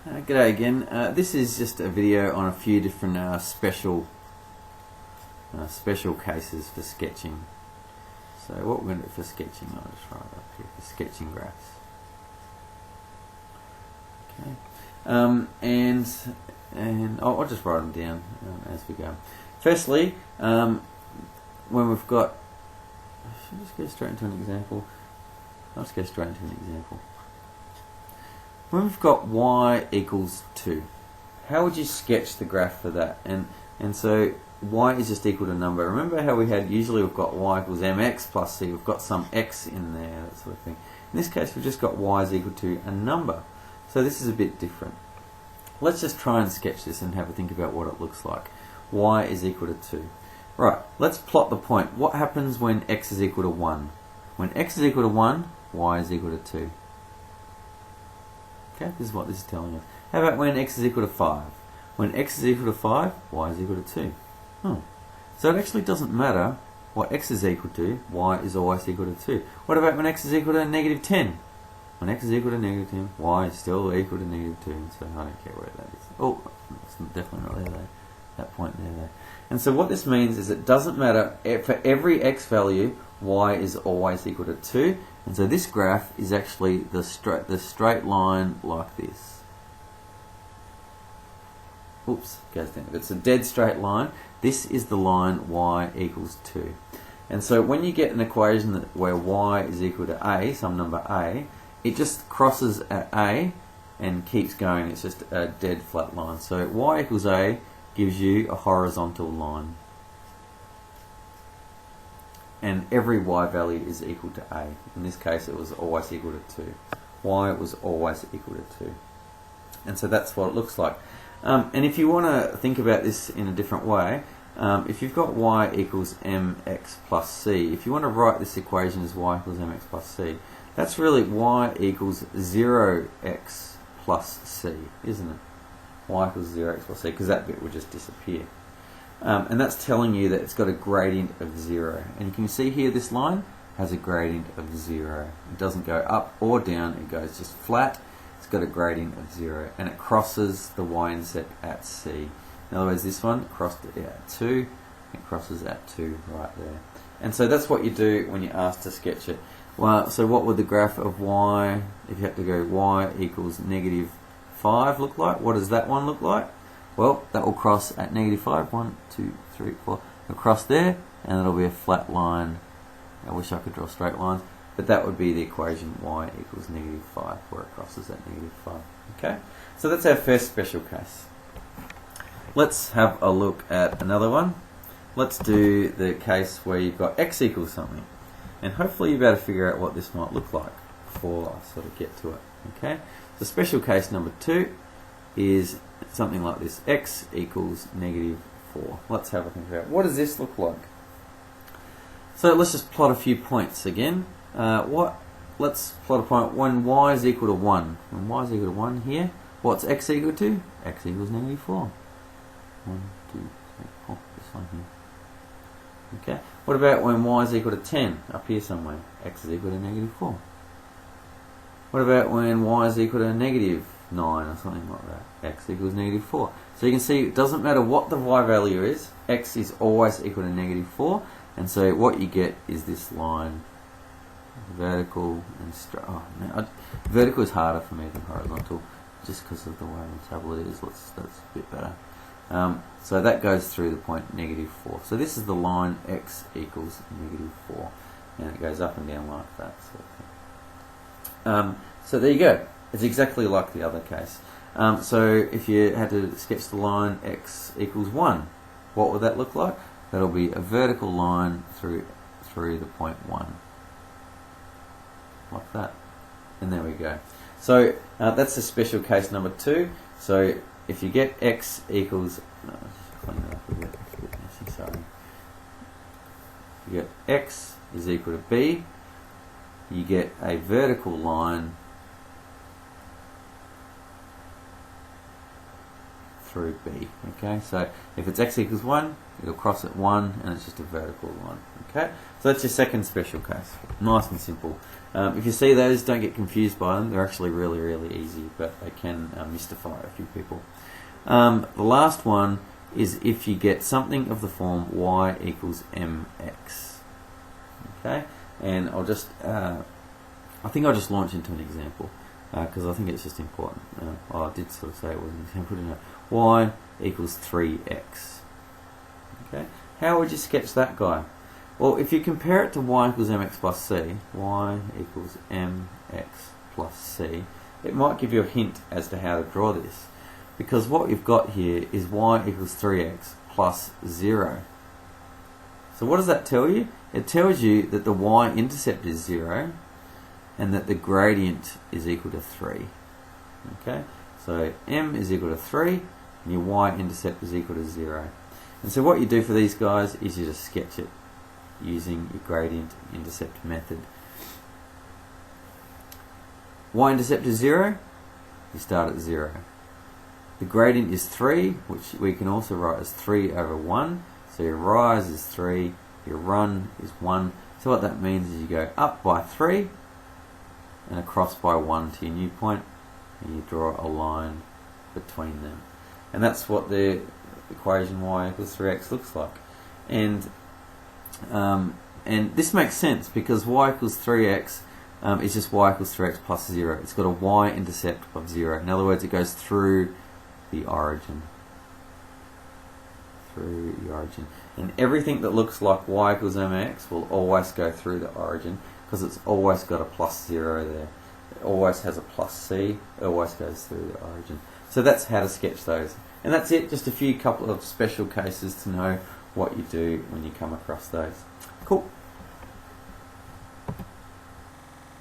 G'day again. This is just a video on a few different special cases for sketching. So what we're going to do for sketching, I'll just write up here for sketching graphs. Okay, and I'll just write them down as we go. Firstly, when we've got, I should just go straight into an example. I'll just go straight into an example. When we've got y equals 2, how would you sketch the graph for that? And so y is just equal to a number. Remember how we had, usually we've got y equals mx plus c, we've got some x in there, that sort of thing. In this case we've just got y is equal to a number. So this is a bit different. Let's just try and sketch this and have a think about what it looks like. Y is equal to 2. Right, let's plot the point. What happens when x is equal to 1? When x is equal to 1, y is equal to 2. Okay, this is what this is telling us. How about when x is equal to 5? When x is equal to 5, y is equal to 2. So it actually doesn't matter what x is equal to, y is always equal to 2. What about when x is equal to negative 10? When x is equal to negative 10, y is still equal to negative 2. So I don't care where that is. Oh, it's definitely not there though. That point there though. And so what this means is it doesn't matter, for every x value, y is always equal to 2. And so this graph is actually the straight line like this. Oops, goes down. It's a dead straight line. This is the line y equals 2. And so when you get an equation where y is equal to a, some number a, it just crosses at a and keeps going. It's just a dead flat line. So y equals a gives you a horizontal line. And every y value is equal to a. In this case it was always equal to 2. Y was always equal to 2. And so that's what it looks like. And if you want to think about this in a different way, if you've got y equals mx plus c, if you want to write this equation as y equals mx plus c, that's really y equals 0x plus c, isn't it? Y equals 0x plus c, because that bit would just disappear. And that's telling you that it's got a gradient of 0. And you can see here this line has a gradient of 0. It doesn't go up or down, it goes just flat. It's got a gradient of 0. And it crosses the y-intercept at c. In other words, this one crossed it at 2. It crosses at 2 right there. And so that's what you do when you're asked to sketch it. Well, so what would the graph of y, if you had to go y equals negative 5 look like? What does that one look like? Well, that will cross at negative 5. 1, 2, 3, 4. It'll cross there, and it'll be a flat line. I wish I could draw straight lines, but that would be the equation y equals negative 5, where it crosses at negative 5. Okay, so that's our first special case. Let's have a look at another one. Let's do the case where you've got x equals something, and hopefully you'll be able to figure out what this might look like before I sort of get to it. Okay, so special case number 2 is something like this: x equals negative 4. Let's have a think about what does this look like. So let's just plot a few points again. Let's plot a point when y is equal to 1. When y is equal to 1 here, what's x equal to? X equals negative 4. 1, 2, 3, 4. This one here. Okay. What about when y is equal to 10? Up here somewhere. X is equal to negative 4. What about when y is equal to negative 9 or something like that? X equals negative 4. So you can see it doesn't matter what the y value is, x is always equal to negative 4, and so what you get is this line, vertical and straight. Oh, man, vertical is harder for me than horizontal, just because of the way the tablet is. That's a bit better. So that goes through the point negative 4. So this is the line x equals negative 4, and it goes up and down like that sort of thing. So there you go. It's exactly like the other case. So if you had to sketch the line x equals 1, what would that look like? That'll be a vertical line through the point 1. Like that. And there we go. So that's the special case number 2. So if you get x equals... No, let's just clean it up a bit. It's a bit messy, sorry. You get x is equal to b. You get a vertical line through B. Okay, so if it's x equals 1, it'll cross at 1, and it's just a vertical line. Okay, so that's your second special case. Nice and simple. If you see those, don't get confused by them. They're actually really, really easy, but they can mystify a few people. The last one is if you get something of the form y equals mx. Okay, and I'll just, I think I'll just launch into an example because I think it's just important. I did sort of say it was an example, didn't I? Y equals 3x. Okay, how would you sketch that guy? Well, if you compare it to y equals mx plus c, y equals mx plus c, it might give you a hint as to how to draw this. Because what you've got here is y equals 3x plus 0. So what does that tell you? It tells you that the y-intercept is 0 and that the gradient is equal to 3. Okay, so m is equal to 3 and your y-intercept is equal to 0. And so what you do for these guys is you just sketch it using your gradient intercept method. Y-intercept is 0, you start at 0. The gradient is 3, which we can also write as 3 over 1. So your rise is 3, your run is 1. So what that means is you go up by 3 and across by 1 to your new point, and you draw a line between them. And that's what the equation y equals 3x looks like. And this makes sense because y equals 3x is just y equals 3x plus 0. It's got a y-intercept of 0. In other words, it goes through the origin. Through the origin. And everything that looks like y equals mx will always go through the origin because it's always got a plus 0 there. It always has a plus c. It always goes through the origin. So that's how to sketch those. And that's it. Just a couple of special cases to know what you do when you come across those. Cool.